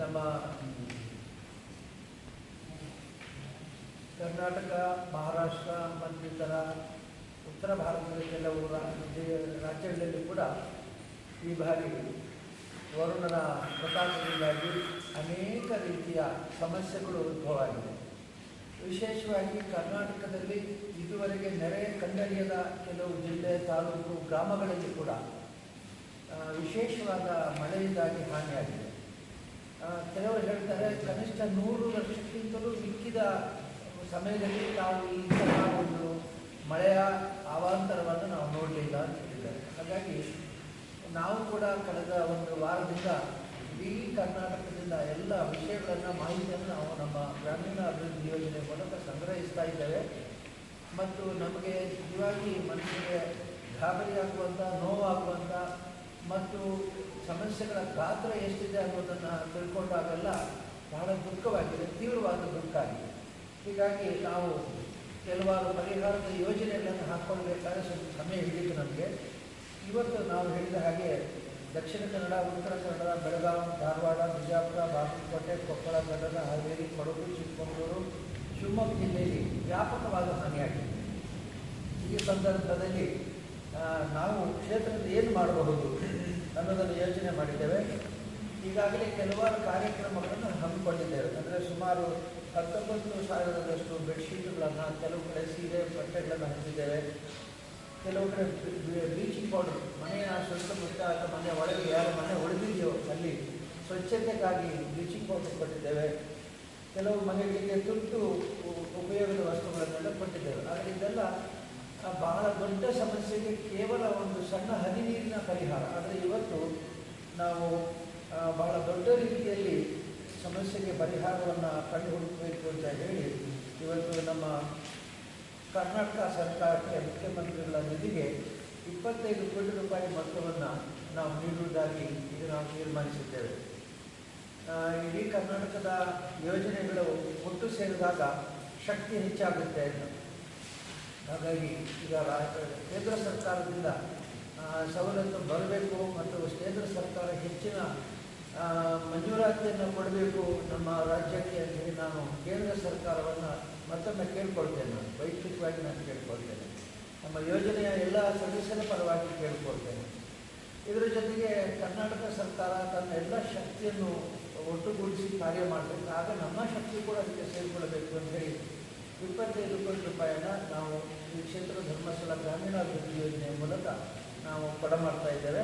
ನಮ್ಮ ಕರ್ನಾಟಕ, ಮಹಾರಾಷ್ಟ್ರ ಮತ್ತು ಇತರ ಉತ್ತರ ಭಾರತದ ಕೆಲವು ರಾಜ್ಯಗಳಲ್ಲಿ ಕೂಡ ಈ ಬಾರಿ ವರುಣನ ಪ್ರತಾಪದಿಂದಾಗಿ ಅನೇಕ ರೀತಿಯ ಸಮಸ್ಯೆಗಳು ಉದ್ಭವ ಆಗಿದೆ. ವಿಶೇಷವಾಗಿ ಕರ್ನಾಟಕದಲ್ಲಿ ಇದುವರೆಗೆ ನೆರೆ ಕಂಡರಿಯದ ಕೆಲವು ಜಿಲ್ಲೆ, ತಾಲೂಕು, ಗ್ರಾಮಗಳಲ್ಲಿ ಕೂಡ ವಿಶೇಷವಾದ ಮಳೆಯಿಂದಾಗಿ ಹಾನಿಯಾಗಿದೆ. ಕೆಲವರು ಹೇಳ್ತಾರೆ ಕನಿಷ್ಠ 100 ವರ್ಷಕ್ಕಿಂತಲೂ ಮಿಕ್ಕಿದ ಸಮಯದಲ್ಲಿ ನಾವು ಈ ಥರ ಒಂದು ಮಳೆಯ ಅವಾಂತರವನ್ನು ನಾವು ನೋಡಲಿಲ್ಲ ಅಂತ ಹೇಳಿದ್ದಾರೆ. ಹಾಗಾಗಿ ನಾವು ಕೂಡ ಕಳೆದ ಒಂದು ವಾರದಿಂದ ಇಡೀ ಕರ್ನಾಟಕದಿಂದ ಎಲ್ಲ ವಿಷಯಗಳನ್ನು, ಮಾಹಿತಿಯನ್ನು ನಾವು ನಮ್ಮ ಗ್ರಾಮೀಣ ಅಭಿವೃದ್ಧಿ ಯೋಜನೆ ಮೂಲಕ ಸಂಗ್ರಹಿಸ್ತಾ ಇದ್ದೇವೆ. ಮತ್ತು ನಮಗೆ ನಿಜವಾಗಿ ಮನಸ್ಸಿಗೆ ಗಾಬರಿಯಾಗುವಂಥ, ನೋವಾಗುವಂಥ ಮತ್ತು ಸಮಸ್ಯೆಗಳ ಗಾತ್ರ ಎಷ್ಟಿದೆ ಅನ್ನೋದನ್ನು ತಿಳ್ಕೊಂಡಾಗೆಲ್ಲ ಬಹಳ ದುಃಖವಾಗಿದೆ, ತೀವ್ರವಾದ ದುಃಖ ಆಗಿದೆ. ಹೀಗಾಗಿ ನಾವು ಕೆಲವಾರು ಪರಿಹಾರದ ಯೋಜನೆಗಳನ್ನು ಹಾಕ್ಕೊಳ್ಬೇಕಾದ್ರೆ ಸ್ವಲ್ಪ ಸಮಯ ಹಿಡಿಯಿತು ನಮಗೆ. ಇವತ್ತು ನಾವು ಹೇಳಿದ ಹಾಗೆ ದಕ್ಷಿಣ ಕನ್ನಡ, ಉತ್ತರ ಕನ್ನಡ, ಬೆಳಗಾವಿ, ಧಾರವಾಡ, ಬಿಜಾಪುರ, ಬಾಗಲಕೋಟೆ, ಕೊಪ್ಪಳ, ಗದಗ, ಹಾವೇರಿ, ಕೊಡಗು, ಚಿಕ್ಕಮಗಳೂರು, ಶಿವಮೊಗ್ಗ ಜಿಲ್ಲೆಯಲ್ಲಿ ವ್ಯಾಪಕವಾದ ಹಾನಿಯಾಗಿದೆ. ಈ ಸಂದರ್ಭದಲ್ಲಿ ನಾವು ಕ್ಷೇತ್ರದಲ್ಲಿ ಏನು ಮಾಡಬಹುದು ಅನ್ನೋದನ್ನು ಯೋಚನೆ ಮಾಡಿದ್ದೇವೆ. ಈಗಾಗಲೇ ಕೆಲವಾರು ಕಾರ್ಯಕ್ರಮಗಳನ್ನು ಹಮ್ಮಿಕೊಂಡಿದ್ದೇವೆ. ಅಂದರೆ ಸುಮಾರು 19,000 ಬೆಡ್ಶೀಟ್ಗಳನ್ನು, ಕೆಲವು ಕಡೆ ಸೀರೆ ಬಟ್ಟೆಗಳನ್ನು ಹಂಚಿದ್ದೇವೆ. ಕೆಲವು ಕಡೆ ಬ್ಲೀಚಿಂಗ್ ಪೌಡರ್, ಮನೆಯ ಸುತ್ತಮುತ್ತ ಅಥವಾ ಮನೆ ಒಳಗೆ ಯಾರ ಮನೆ ಉಳಿದಿದೆಯೋ ಅಲ್ಲಿ ಸ್ವಚ್ಛತೆಗಾಗಿ ಬ್ಲೀಚಿಂಗ್ ಪೌಡರ್ ಕೊಟ್ಟಿದ್ದೇವೆ. ಕೆಲವು ಮನೆಗಳಿಗೆ ತುರ್ತು ಉಪಯೋಗದ ವಸ್ತುಗಳನ್ನೆಲ್ಲ ಕೊಟ್ಟಿದ್ದೇವೆ. ಆದರೆ ಇದೆಲ್ಲ ಬಹಳ ದೊಡ್ಡ ಸಮಸ್ಯೆಗೆ ಕೇವಲ ಒಂದು ಸಣ್ಣ ಹನಿ ನೀರಿನ ಪರಿಹಾರ. ಆದರೆ ಇವತ್ತು ನಾವು ಬಹಳ ದೊಡ್ಡ ರೀತಿಯಲ್ಲಿ ಸಮಸ್ಯೆಗೆ ಪರಿಹಾರವನ್ನು ಕಂಡುಹುಡುಕಬೇಕು ಅಂತ ಹೇಳಿ ಇವತ್ತು ನಮ್ಮ ಕರ್ನಾಟಕ ಸರ್ಕಾರಕ್ಕೆ ಮುಖ್ಯಮಂತ್ರಿಗಳ ನಿಧಿಗೆ 25 ಕೋಟಿ ರೂಪಾಯಿ ಮೊತ್ತವನ್ನು ನಾವು ನೀಡುವುದಾಗಿ ಈಗ ನಾವು ತೀರ್ಮಾನಿಸಿದ್ದೇವೆ. ಇಡೀ ಕರ್ನಾಟಕದ ಯೋಜನೆಗಳು ಒಟ್ಟು ಸೇರಿದಾಗ ಶಕ್ತಿ ಹೆಚ್ಚಾಗುತ್ತೆ ಅಂತ. ಹಾಗಾಗಿ ಈಗ ಕೇಂದ್ರ ಸರ್ಕಾರದಿಂದ ಸವಲತ್ತು ಬರಬೇಕು ಮತ್ತು ಕೇಂದ್ರ ಸರ್ಕಾರ ಹೆಚ್ಚಿನ ಮಂಜೂರಾತಿಯನ್ನು ಕೊಡಬೇಕು ನಮ್ಮ ರಾಜ್ಯಕ್ಕೆ ಅಂತ ಹೇಳಿ ನಾನು ಕೇಂದ್ರ ಸರ್ಕಾರವನ್ನು ಮತ್ತೊಮ್ಮೆ ಕೇಳ್ಕೊಳ್ತೇನೆ. ನಾನು ವೈಯಕ್ತಿಕವಾಗಿ ನಾನು ಕೇಳ್ಕೊಳ್ತೇನೆ, ನಮ್ಮ ಯೋಜನೆಯ ಎಲ್ಲ ಸದಸ್ಯರ ಪರವಾಗಿ ಕೇಳ್ಕೊಳ್ತೇನೆ. ಇದರ ಜೊತೆಗೆ ಕರ್ನಾಟಕ ಸರ್ಕಾರ ತನ್ನ ಎಲ್ಲ ಶಕ್ತಿಯನ್ನು ಒಟ್ಟುಗೂಡಿಸಿ ಕಾರ್ಯ ಮಾಡಬೇಕು. ಆಗ ನಮ್ಮ ಶಕ್ತಿ ಕೂಡ ಅದಕ್ಕೆ ಸೇರಿಕೊಳ್ಳಬೇಕು ಅಂತ ಹೇಳಿ 25 ಕೋಟಿ ರೂಪಾಯಿಯನ್ನು ನಾವು ಈ ಕ್ಷೇತ್ರ ಧರ್ಮಸ್ಥಳ ಗ್ರಾಮೀಣಾಭಿವೃದ್ಧಿ ಯೋಜನೆಯ ಮೂಲಕ ನಾವು ಕೊಡ ಮಾಡ್ತಾ ಇದ್ದೇವೆ.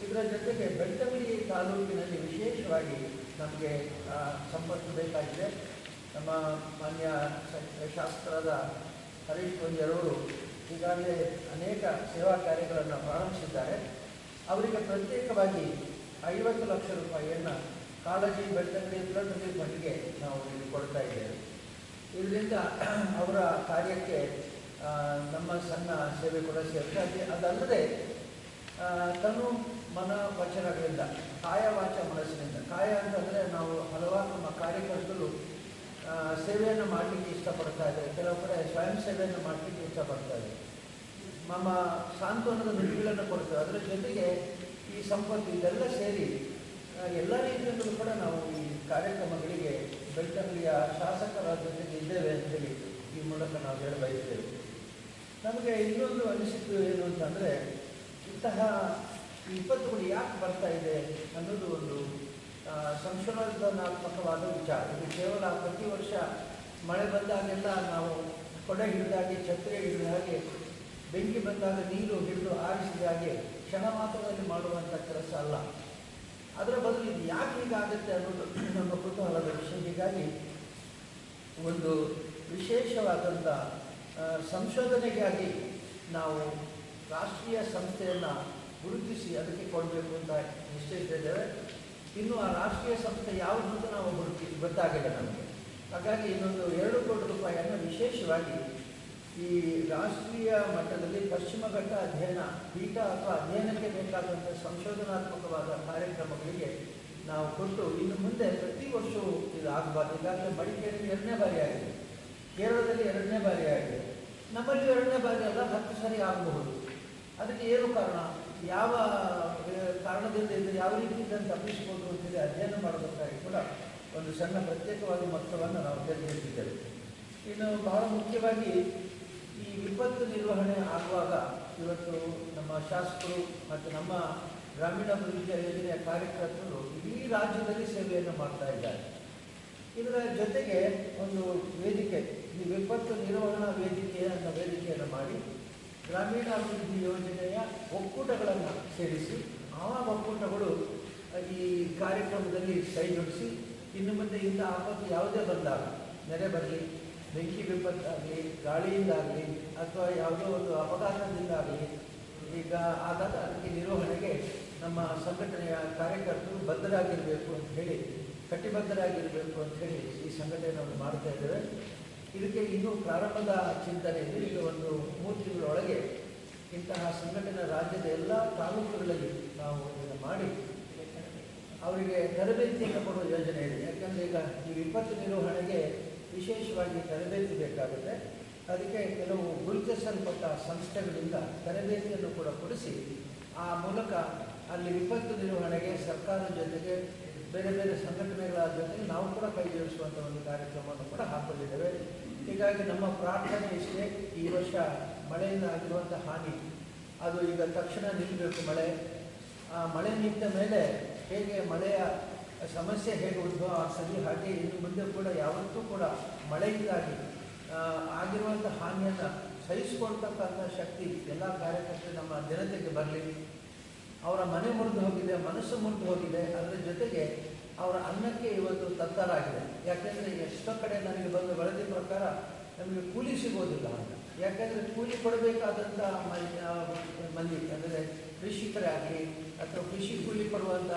ಇದರ ಜೊತೆಗೆ ಬೆಳ್ತಂಗಡಿ ತಾಲೂಕಿನಲ್ಲಿ ವಿಶೇಷವಾಗಿ ನಮಗೆ ಸಂಪತ್ತು ಬೇಕಾಗಿದೆ. ನಮ್ಮ ಮಾನ್ಯ ಶಾಸಕರಾದ ಹರೀಶ್ ಪೂಂಜರವರು ಈಗಾಗಲೇ ಅನೇಕ ಸೇವಾ ಕಾರ್ಯಗಳನ್ನು ಪ್ರಾರಂಭಿಸಿದ್ದಾರೆ. ಅವರಿಗೆ ಪ್ರತ್ಯೇಕವಾಗಿ 50 ಲಕ್ಷ ರೂಪಾಯಿಯನ್ನು ಕಾಳಜಿ ಬೆಳ್ತಂಗಡಿ ಬ್ಲಡ್ ರಿಲೀಫ್ ಫಂಡ್ಗೆ ನಾವು ಇಲ್ಲಿ ಕೊಡ್ತಾ ಇದ್ದೇವೆ. ಇದರಿಂದ ಅವರ ಕಾರ್ಯಕ್ಕೆ ನಮ್ಮ ಸಣ್ಣ ಸೇವೆ ಕೂಡ ಸೇರ್ತದೆ. ಅದಲ್ಲದೆ ತನು ಮನ ವಚನಗಳಿಂದ, ಕಾಯ ವಾಚ ಮನಸ್ಸಿನಿಂದ, ಕಾಯ ಅಂತಂದರೆ ನಾವು ಹಲವಾರು ನಮ್ಮ ಕಾರ್ಯಕರ್ತರು ಸೇವೆಯನ್ನು ಮಾಡಲಿಕ್ಕೆ ಇಷ್ಟಪಡ್ತಾ ಇದ್ದಾರೆ. ಕೆಲವು ಕಡೆ ಸ್ವಯಂ ಸೇವೆಯನ್ನು ಮಾಡಲಿಕ್ಕೆ ಇಷ್ಟಪಡ್ತಾ ಇದ್ದಾರೆ. ನಮ್ಮ ಸಾಂತ್ವನದ ನುಡಿಗಳನ್ನು ಕೊಡ್ತೇವೆ. ಅದರ ಜೊತೆಗೆ ಈ ಸಂಪತ್ತು ಇದೆಲ್ಲ ಸೇರಿ ಎಲ್ಲ ರೀತಿಯಲ್ಲೂ ಕೂಡ ನಾವು ಈ ಕಾರ್ಯಕ್ರಮಗಳಿಗೆ ಬೆಳ್ತಂಗಡಿಯ ಶಾಸಕರ ಜೊತೆಗೆ ಇದ್ದೇವೆ ಅಂತೇಳಿ ಈ ಮೂಲಕ ನಾವು ಹೇಳ ಬಯಸ್ತೇವೆ. ನಮಗೆ ಇನ್ನೊಂದು ಅನಿಸಿದ್ದು ಏನು ಅಂತಂದರೆ, ಇಂತಹ ವಿಪತ್ತುಗಳು ಯಾಕೆ ಬರ್ತಾ ಇದೆ ಅನ್ನೋದು ಒಂದು ಸಂಶೋಧನಾತ್ಮಕವಾದ ವಿಚಾರ. ಇದು ಕೇವಲ ಪ್ರತಿ ವರ್ಷ ಮಳೆ ಬಂದಾಗೆಲ್ಲ ನಾವು ಕೊಡೆ ಹಿಡಿದಾಗೆ, ಛತ್ರಿ ಹಿಡಿದ ಹಾಗೆ, ಬೆಂಕಿ ಬಂದಾಗ ನೀರು ಹಿಡಿದು ಆರಿಸಿದ ಹಾಗೆ ಕ್ಷಣ ಮಾತ್ರದಲ್ಲಿ ಮಾಡುವಂಥ ಕೆಲಸ ಅಲ್ಲ. ಅದರ ಬದಲು ಇದು ಯಾಕೆ ಹೀಗಾಗುತ್ತೆ ಅನ್ನೋದು ನಮ್ಮ ಕುತೂಹಲದ ವಿಷಯ. ಹೀಗಾಗಿ ಒಂದು ವಿಶೇಷವಾದಂಥ ಸಂಶೋಧನೆಗಾಗಿ ನಾವು ರಾಷ್ಟ್ರೀಯ ಸಂಸ್ಥೆಯನ್ನು ಗುರುತಿಸಿ ಅದಕ್ಕೆ ಕೊಡಬೇಕು ಅಂತ ನಿಶ್ಚಯಿಸಿದ್ದೇವೆ. ಇನ್ನು ಆ ರಾಷ್ಟ್ರೀಯ ಸಂಸ್ಥೆ ಯಾವುದು ಅಂತ ನಾವು ಗೊತ್ತಾಗಿಲ್ಲ ನಮಗೆ. ಹಾಗಾಗಿ ಇನ್ನೊಂದು 2 ಕೋಟಿ ರೂಪಾಯಿಯನ್ನು ವಿಶೇಷವಾಗಿ ಈ ರಾಷ್ಟ್ರೀಯ ಮಟ್ಟದಲ್ಲಿ ಪಶ್ಚಿಮ ಘಟ್ಟ ಅಧ್ಯಯನ ಪೀಠ ಅಥವಾ ಅಧ್ಯಯನಕ್ಕೆ ಬೇಕಾದಂಥ ಸಂಶೋಧನಾತ್ಮಕವಾದ ಕಾರ್ಯಕ್ರಮಗಳಿಗೆ ನಾವು ಕೊಟ್ಟು ಇನ್ನು ಮುಂದೆ ಪ್ರತಿ ವರ್ಷವೂ ಇದು ಆಗಬಾರ್ದು. ಈಗಾಗಲೇ ಮಡಿಕೇರಿಯಲ್ಲಿ 2ನೇ ಬಾರಿ ಆಗಿದೆ, ಕೇರಳದಲ್ಲಿ 2ನೇ ಬಾರಿ ಆಗಿದೆ, ನಮ್ಮಲ್ಲಿ 2ನೇ ಬಾರಿ ಅಲ್ಲ 10 ಸರಿ ಆಗಬಹುದು. ಅದಕ್ಕೆ ಏನು ಕಾರಣ, ಯಾವ ಕಾರಣದಿಂದ ಇದು ಯಾವ ರೀತಿ ಇದನ್ನು ತಪ್ಪಿಸ್ಬೋದು ಅಂತೇಳಿ ಅಧ್ಯಯನ ಮಾಡಬೇಕಾಗಿತ್ತು. ಕೂಡ ಒಂದು ಸಣ್ಣ ಪ್ರತ್ಯೇಕವಾದ ಮೊತ್ತವನ್ನು ನಾವು ತೆಗೆದಿಟ್ಟಿದ್ದೇವೆ. ಇನ್ನು ಬಹಳ ಮುಖ್ಯವಾಗಿ ಈ ವಿಪತ್ತು ನಿರ್ವಹಣೆ ಆಗುವಾಗ ಇವತ್ತು ನಮ್ಮ ಶಾಸಕರು ಮತ್ತು ನಮ್ಮ ಗ್ರಾಮೀಣಾಭಿವೃದ್ಧಿ ಯೋಜನೆಯ ಕಾರ್ಯಕರ್ತರು ಇಡೀ ರಾಜ್ಯದಲ್ಲಿ ಸೇವೆಯನ್ನು ಮಾಡ್ತಾ ಇದ್ದಾರೆ. ಇದರ ಜೊತೆಗೆ ಒಂದು ವೇದಿಕೆ, ಈ ವಿಪತ್ತು ನಿರ್ವಹಣಾ ವೇದಿಕೆ ಅನ್ನೋ ವೇದಿಕೆಯನ್ನು ಮಾಡಿ ಗ್ರಾಮೀಣಾಭಿವೃದ್ಧಿ ಯೋಜನೆಯ ಒಕ್ಕೂಟಗಳನ್ನು ಸೇರಿಸಿ ಆ ಒಕ್ಕೂಟಗಳು ಈ ಕಾರ್ಯಕ್ರಮದಲ್ಲಿ ಕೈ ಜೋಡಿಸಿ ಇನ್ನು ಮುಂದೆ ಇಂಥ ಆಪತ್ತು ಯಾವುದೇ ಬಂದಾಗ, ನೆರೆ ಬರಲಿ, ಬೆಂಕಿ ವಿಪತ್ತಾಗಲಿ, ಗಾಳಿಯಿಂದಾಗಲಿ ಅಥವಾ ಯಾವುದೋ ಒಂದು ಅಪಘಾತದಿಂದಾಗಲಿ ಈಗ ಆದಾಗ ಅದಕ್ಕೆ ನಿರ್ವಹಣೆಗೆ ನಮ್ಮ ಸಂಘಟನೆಯ ಕಾರ್ಯಕರ್ತರು ಬದ್ಧರಾಗಿರಬೇಕು ಅಂತ ಹೇಳಿ, ಕಟಿಬದ್ಧರಾಗಿರಬೇಕು ಅಂತ ಹೇಳಿ ಈ ಸಂಘಟನೆಯನ್ನು ಮಾಡ್ತಾ ಇದ್ದೇವೆ. ಇದಕ್ಕೆ ಇನ್ನೂ ಪ್ರಾರಂಭದ ಚಿಂತನೆ ಇದೆ. ಈಗ ಒಂದು 3 ತಿಂಗಳೊಳಗೆ ಇಂತಹ ಸಂಘಟನೆ ರಾಜ್ಯದ ಎಲ್ಲ ತಾಲೂಕುಗಳಲ್ಲಿ ನಾವು ಇದನ್ನು ಮಾಡಿ ಅವರಿಗೆ ತರಬೇತಿಯನ್ನು ಕೊಡುವ ಯೋಜನೆ ಇದೆ. ಯಾಕಂದರೆ ಈಗ ಈ ವಿಪತ್ತು ನಿರ್ವಹಣೆಗೆ ವಿಶೇಷವಾಗಿ ತರಬೇತಿ ಬೇಕಾಗುತ್ತೆ. ಅದಕ್ಕೆ ಕೆಲವು ಗುರುತಿಸಲ್ಪಟ್ಟ ಸಂಸ್ಥೆಗಳಿಂದ ತರಬೇತಿಯನ್ನು ಕೂಡ ಕೊಡಿಸಿ ಆ ಮೂಲಕ ಅಲ್ಲಿ ವಿಪತ್ತು ನಿರ್ವಹಣೆಗೆ ಸರ್ಕಾರದ ಜೊತೆಗೆ ಬೇರೆ ಬೇರೆ ಸಂಘಟನೆಗಳ ಜೊತೆಗೆ ನಾವು ಕೂಡ ಕೈ ಜೋಡಿಸುವಂಥ ಒಂದು ಕಾರ್ಯಕ್ರಮವನ್ನು ಕೂಡ ಹಾಕೊಂಡಿದ್ದೇವೆ. ಹೀಗಾಗಿ ನಮ್ಮ ಪ್ರಾರ್ಥನೆ ಇಷ್ಟೇ, ಈ ವರ್ಷ ಮಳೆಯಿಂದ ಆಗಿರುವಂಥ ಹಾನಿ ಅದು ಈಗ ತಕ್ಷಣ ನಿಲ್ಲಬೇಕು. ಮಳೆ ನಿಂತ ಮೇಲೆ ಹೇಗೆ ಮಳೆಯ ಸಮಸ್ಯೆ ಹೇಗೆ ಉದ್ಭವ ಆಗ್ತದೆ, ಹಾಗೆ ಇನ್ನು ಮುಂದೆ ಕೂಡ ಯಾವತ್ತೂ ಕೂಡ ಮಳೆಯಿಂದಾಗಿ ಆಗಿರುವಂಥ ಹಾನಿಯನ್ನು ಸಹಿಸಿಕೊಳ್ತಕ್ಕಂಥ ಶಕ್ತಿ ಎಲ್ಲ ಕಾರ್ಯಕರ್ತರು ನಮ್ಮ ಜನತೆಗೆ ಬರಲಿ. ಅವರ ಮನೆ ಮುರಿದು ಹೋಗಿದೆ, ಮನಸ್ಸು ಮುರಿದು ಹೋಗಿದೆ, ಅದರ ಜೊತೆಗೆ ಅವರ ಅನ್ನಕ್ಕೆ ಇವತ್ತು ತತ್ತರಾಗಿದೆ. ಯಾಕೆಂದರೆ ಎಷ್ಟೋ ಕಡೆ ನನಗೆ ಬಂದ ವರದಿ ಪ್ರಕಾರ ನಮಗೆ ಕೂಲಿ ಸಿಗೋದಿಲ್ಲ ಅಂತ. ಯಾಕೆಂದರೆ ಕೂಲಿ ಕೊಡಬೇಕಾದಂಥ ಮಂದಿ ಅಂದರೆ ಕೃಷಿಕರಾಗಲಿ ಅಥವಾ ಕೃಷಿ ಕೂಲಿ ಕೊಡುವಂಥ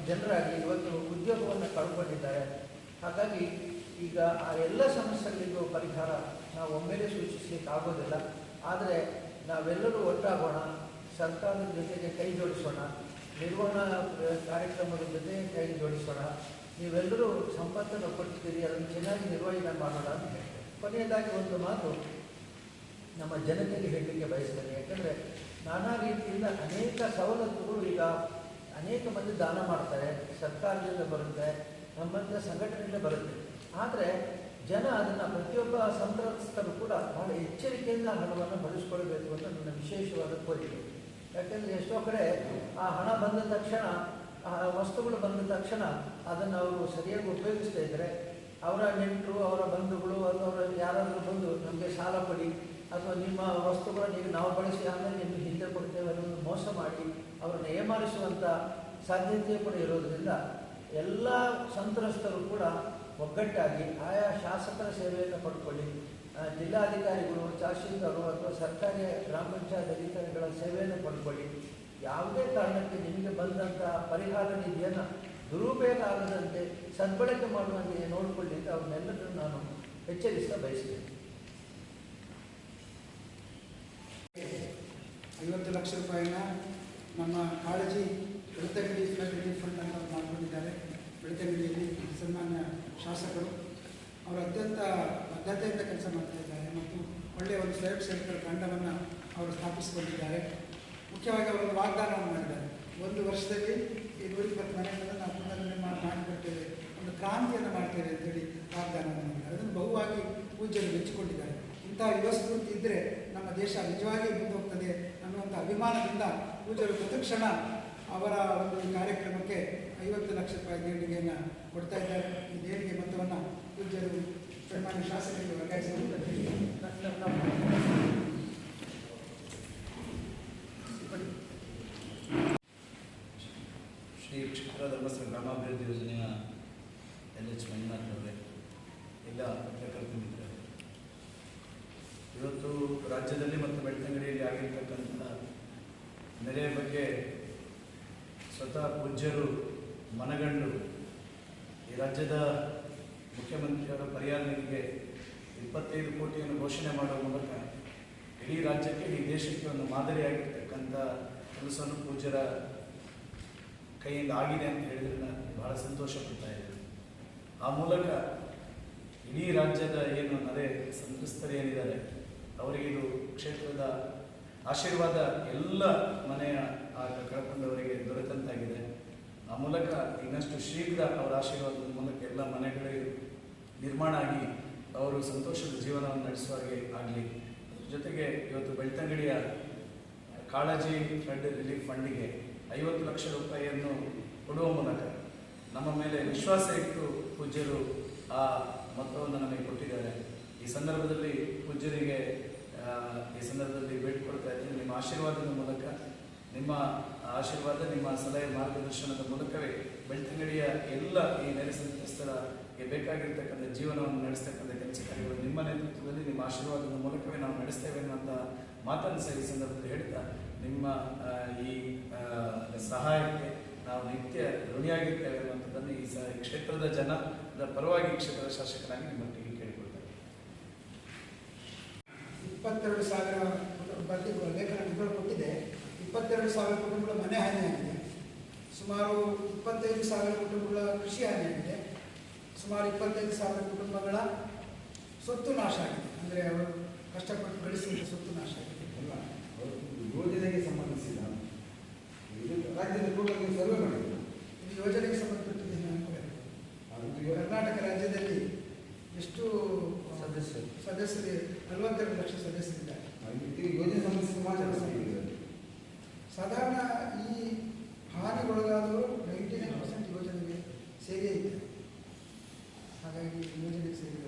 ಜನರಾಗಲಿ ಇವತ್ತು ಉದ್ಯೋಗವನ್ನು ಕಳ್ಕೊಂಡಿದ್ದಾರೆ. ಹಾಗಾಗಿ ಈಗ ಆ ಎಲ್ಲ ಸಮಸ್ಯೆಗಳಿಗೂ ಪರಿಹಾರ ನಾವು ಒಮ್ಮೆಲೇ ಸೂಚಿಸಲಿಕ್ಕೆ ಆಗೋದಿಲ್ಲ. ಆದರೆ ನಾವೆಲ್ಲರೂ ಒಟ್ಟಾಗೋಣ, ಸರ್ಕಾರದ ಜೊತೆಗೆ ಕೈ ಜೋಡಿಸೋಣ, ನಿರ್ವಹಣಾ ಕಾರ್ಯಕ್ರಮದ ಜೊತೆಗೆ ಕೈ ಜೋಡಿಸೋಣ. ನೀವೆಲ್ಲರೂ ಸಂಪತ್ತನ್ನು ಕೊಡ್ತೀರಿ, ಅದನ್ನು ಚೆನ್ನಾಗಿ ನಿರ್ವಹಣೆ ಮಾಡೋಣ ಅಂತ ಹೇಳ್ತೇವೆ. ಕೊನೆಯದಾಗಿ ಒಂದು ಮಾತು ನಮ್ಮ ಜನತೆಗೆ ಹೇಳಲಿಕ್ಕೆ ಬಯಸ್ತೇನೆ. ಯಾಕಂದರೆ ನಾನಾ ರೀತಿಯಿಂದ ಅನೇಕ ಸವಲತ್ತುಗಳು ಈಗ ಅನೇಕ ಮಂದಿ ದಾನ ಮಾಡ್ತಾರೆ, ಸರ್ಕಾರದಿಂದ ಬರುತ್ತೆ, ನಮ್ಮಂಥ ಸಂಘಟನೆಯಿಂದ ಬರುತ್ತೆ. ಆದರೆ ಜನ ಅದನ್ನು ಪ್ರತಿಯೊಬ್ಬ ಸಂತ್ರಸ್ತರು ಕೂಡ ಬಹಳ ಎಚ್ಚರಿಕೆಯಿಂದ ಹಣವನ್ನು ಬಳಸ್ಕೊಳ್ಬೇಕು ಅಂತ ನನ್ನ ವಿಶೇಷವಾದ ಕೋರಿಕೆ. ಯಾಕೆಂದರೆ ಎಷ್ಟೋ ಕಡೆ ಆ ಹಣ ಬಂದ ತಕ್ಷಣ, ಆ ವಸ್ತುಗಳು ಬಂದ ತಕ್ಷಣ ಅದನ್ನು ಅವರು ಸರಿಯಾಗಿ ಉಪಯೋಗಿಸ್ತಾ ಇದ್ದರೆ ಅವರ ನೆಂಟರು, ಅವರ ಬಂಧುಗಳು ಅಥವಾ ಅವರು ಯಾರಾದರೂ ಬಂದು ನಮಗೆ ಸಾಲ ಕೊಡಿ ಅಥವಾ ನಿಮ್ಮ ವಸ್ತುಗಳನ್ನು ಈಗ ನಾವು ಬಳಸಿ ಆಮೇಲೆ ನಿಮಗೆ ಹಿಂದೆ ಕೊಡ್ತೇವೆ ಅನ್ನೋದು ಮೋಸ ಮಾಡಿ ಅವರನ್ನು ಏಮಾರಿಸುವಂಥ ಸಾಧ್ಯತೆ ಕೂಡ ಇರೋದರಿಂದ ಎಲ್ಲ ಸಂತ್ರಸ್ತರು ಕೂಡ ಒಗ್ಗಟ್ಟಾಗಿ ಆಯಾ ಶಾಸಕರ ಸೇವೆಯನ್ನು ಪಡ್ಕೊಳ್ಳಿ. ಜಿಲ್ಲಾಧಿಕಾರಿಗಳು, ತಹಶೀಲ್ದಾರರು ಅಥವಾ ಸರ್ಕಾರಿ ಗ್ರಾಮ ಪಂಚಾಯತ್ ಅಧಿಕಾರಿಗಳ ಸೇವೆಯನ್ನು ಪಡ್ಕೊಳ್ಳಿ. ಯಾವುದೇ ಕಾರಣಕ್ಕೆ ನಿಮಗೆ ಬಂದಂಥ ಪರಿಹಾರ ನಿಧಿಯನ್ನು ದುರುಪಯೋಗ ಆಗದಂತೆ ಸದ್ಬಳಕೆ ಮಾಡುವಂತೆ ನೋಡಿಕೊಳ್ಳಿ ಅಂತ ಅವ್ರನ್ನೆಲ್ಲರೂ ನಾನು ಎಚ್ಚರಿಸ್ತಾ ಬಯಸ್ತೇನೆ. 50 ಲಕ್ಷ ರೂಪಾಯಿನ ನಮ್ಮ ಕಾಳಜಿ ಬೆಳ್ತಂಗಡಿ ಫ್ಲಡ್ ರಿಲೀಫ್ ಫಂಡ್ ಅಂತ ಮಾಡಿಕೊಂಡಿದ್ದಾರೆ. ಬೆಳ್ತಂಗಡಿಯಲ್ಲಿ ಸನ್ಮಾನ್ಯ ಶಾಸಕರು ಅವರು ಅತ್ಯಂತ ಬದ್ಧತೆಯಿಂದ ಕೆಲಸ ಮಾಡ್ತಾ ಇದ್ದಾರೆ ಮತ್ತು ಒಳ್ಳೆಯ ಒಂದು ಸ್ವಯಂ ಸೇವಕರ ತಂಡವನ್ನು ಅವರು ಸ್ಥಾಪಿಸಿಕೊಂಡಿದ್ದಾರೆ. ಮುಖ್ಯವಾಗಿ ಅವರು ವಾಗ್ದಾನವನ್ನು ಮಾಡಿದ್ದಾರೆ. 1 ವರ್ಷದಲ್ಲಿ ಈ 120 ಮನೆಗಳನ್ನು ನಾವು ಪುನರ್ನಿರ್ಮಾಣ ಮಾಡಿಕೊಡ್ತೇವೆ, ಒಂದು ಕ್ರಾಂತಿಯನ್ನು ಮಾಡ್ತೇವೆ ಅಂತೇಳಿ ವಾಗ್ದಾನವನ್ನು ಮಾಡಿದ್ದಾರೆ. ಅದನ್ನು ಬಹುವಾಗಿ ಪೂಜ್ಯರು ಮೆಚ್ಚಿಕೊಂಡಿದ್ದಾರೆ. ಇಂಥ ಯುವ ಸ್ಫೂರ್ತಿ ಇದ್ದರೆ ನಮ್ಮ ದೇಶ ನಿಜವಾಗಿ ಮುಂದೆ ಹೋಗ್ತದೆ ಅನ್ನುವಂಥ ಅಭಿಮಾನದಿಂದ ಪೂಜ್ಯರು ಪ್ರತಿಕ್ಷಣ ಅವರ ಒಂದು ಕಾರ್ಯಕ್ರಮಕ್ಕೆ 50 ಲಕ್ಷ ರೂಪಾಯಿ ದೇಣಿಗೆಯನ್ನು ಕೊಡ್ತಾ ಇದ್ದಾರೆ. ಈ ದೇಣಿಗೆ ಮೊತ್ತವನ್ನು ಪೂಜ್ಯರು ಸನ್ಮಾನ್ಯ ಶಾಸಕರಿಗೆ ವರ್ಗಾಯಿಸಿದ್ದಾರೆ. ಶ್ರೀ ಕ್ಷೇತ್ರ ಧರ್ಮಸ್ಥಳ ಗ್ರಾಮಾಭಿವೃದ್ಧಿ ಯೋಜನೆಯ LH ಮಂಜುನಾಥ್ ಅವರೇ, ಎಲ್ಲ ಪತ್ರಕರ್ತ ಮಿತ್ರರೇ, ಇವತ್ತು ರಾಜ್ಯದಲ್ಲಿ ಮತ್ತು ಬೆಳ್ತಂಗಡಿಯಲ್ಲಿ ಆಗಿರ್ತಕ್ಕಂಥ ನೆರೆಯ ಬಗ್ಗೆ ಸ್ವತಃ ಪೂಜ್ಯರು ಮನಗಂಡು ಈ ರಾಜ್ಯದ ಮುಖ್ಯಮಂತ್ರಿಯವರ ಪರಿಹಾರ ನಿಧಿಗೆ 25 ಕೋಟಿಯನ್ನು ಘೋಷಣೆ ಮಾಡುವ ಮೂಲಕ ಇಡೀ ರಾಜ್ಯಕ್ಕೆ, ಈ ದೇಶಕ್ಕೆ ಒಂದು ಮಾದರಿಯಾಗಿರ್ತಕ್ಕಂಥ ಕೆಲಸವನ್ನು ಪೂಜ್ಯರ ಕೈಯಿಂದ ಆಗಿದೆ ಅಂತ ಹೇಳಿದರೆ ನಾನು ಬಹಳ ಸಂತೋಷ ಪಡ್ತಾ ಇದ್ದೇನೆ. ಆ ಮೂಲಕ ಇಡೀ ರಾಜ್ಯದ ಏನು ನೆರೆ ಸಂತ್ರಸ್ತರು ಏನಿದ್ದಾರೆ ಅವರಿಗೆ ಇದು ಕ್ಷೇತ್ರದ ಆಶೀರ್ವಾದ ಎಲ್ಲ ಮನೆಯ ಕಳ್ಕೊಂಡವರಿಗೆ ದೊರೆತಂತಾಗಿದೆ. ಆ ಮೂಲಕ ಇನ್ನಷ್ಟು ಶೀಘ್ರ ಅವರ ಆಶೀರ್ವಾದದ ಮೂಲಕ ಎಲ್ಲ ಮನೆಗಳಿಗೆ ನಿರ್ಮಾಣ ಆಗಿ ಅವರು ಸಂತೋಷದ ಜೀವನವನ್ನು ನಡೆಸುವ ಹಾಗೆ ಆಗಲಿ. ಜೊತೆಗೆ ಇವತ್ತು ಬೆಳ್ತಂಗಡಿಯ ಕಾಳಜಿ ಫ್ಲಡ್ ರಿಲೀಫ್ ಫಂಡಿಗೆ 50 ಲಕ್ಷ ರೂಪಾಯಿಯನ್ನು ಕೊಡುವ ಮೂಲಕ ನಮ್ಮ ಮೇಲೆ ವಿಶ್ವಾಸ ಇಟ್ಟು ಪೂಜ್ಯರು ಆ ಮೊತ್ತವನ್ನು ನಮಗೆ ಕೊಟ್ಟಿದ್ದಾರೆ. ಈ ಸಂದರ್ಭದಲ್ಲಿ ಪೂಜ್ಯರಿಗೆ ಈ ಸಂದರ್ಭದಲ್ಲಿ ಬೇಡಿಕೊಳ್ತಾ ಇದ್ದೀನಿ, ನಿಮ್ಮ ಆಶೀರ್ವಾದದ ಮೂಲಕ, ನಿಮ್ಮ ಆಶೀರ್ವಾದ, ನಿಮ್ಮ ಸಲಹೆ ಮಾರ್ಗದರ್ಶನದ ಮೂಲಕವೇ ಬೆಳ್ತಂಗಡಿಯ ಎಲ್ಲ ಈ ನೆರೆ ಸಂತ್ರಸ್ತರಿಗೆ ಬೇಕಾಗಿರ್ತಕ್ಕಂಥ ಜೀವನವನ್ನು ನಡೆಸ್ತಕ್ಕಂಥ ಕೆಲಸ ಕಾರ್ಯಗಳು ನಿಮ್ಮ ನೇತೃತ್ವದಲ್ಲಿ, ನಿಮ್ಮ ಆಶೀರ್ವಾದದ ಮೂಲಕವೇ ನಾವು ನಡೆಸ್ತೇವೆ ಅನ್ನುವಂಥ ಮಾತನ್ನು ಸಹ ಈ ಸಂದರ್ಭದಲ್ಲಿ ಹೇಳ್ತಾ, ನಿಮ್ಮ ಈ ಸಹಾಯಕ್ಕೆ ನಾವು ನಿತ್ಯ ಋಣಿಯಾಗಿರ್ತೇವೆ ಅನ್ನುವಂಥದ್ದನ್ನು ಈ ಕ್ಷೇತ್ರದ ಜನದ ಪರವಾಗಿ ಕ್ಷೇತ್ರದ ಶಾಸಕರಾಗಿ ನಿಮ್ಮೊಟ್ಟಿಗೆ ಕೇಳಿಕೊಳ್ತೇವೆ. 22,000 ಲೇಖನ ನಿಗಳು ಕೊಟ್ಟಿದೆ. 22,000 ಕುಟುಂಬಗಳ ಮನೆ ಹಾನಿಯಾಗಿದೆ. ಸುಮಾರು 25,000 ಕುಟುಂಬಗಳ ಕೃಷಿ ಹಾನಿಯಾಗಿದೆ. ಸುಮಾರು 25,000 ಕುಟುಂಬಗಳ ಸ್ವತ್ತು ನಾಶ ಆಗಿದೆ. ಅಂದರೆ ಅವರು ಕಷ್ಟಪಟ್ಟು ಗಳಿಸಿದ ಸ್ವತ್ತು ನಾಶ ಆಗಿದೆ. ಯೋಜನೆಗೆ ಸಂಬಂಧಿಸಿದ ರಾಜ್ಯದ ಟೋಟಲ್ ಸರ್ವೆ ಮಾಡಿದ್ರು. ಇದು ಯೋಜನೆಗೆ ಸಂಬಂಧಪಟ್ಟಿದೆ. ಕರ್ನಾಟಕ ರಾಜ್ಯದಲ್ಲಿ ಎಷ್ಟು ಸದಸ್ಯರು 42 ಲಕ್ಷ ಸದಸ್ಯರಿದ್ದಾರೆ. ಯೋಜನೆ ಸಂಬಂಧಿಸಿದ ಮಾತ್ರ ಸಾಧಾರಣ ಈ ಹಾನಿಗೊಳಗಾದವರು 99% ಯೋಜನೆಗೆ ಸೇರಿಯೇ ಇದ್ದಾರೆ. ಹಾಗಾಗಿ ಯೋಜನೆಗೆ ಸೇರಿದ್ದಾರೆ.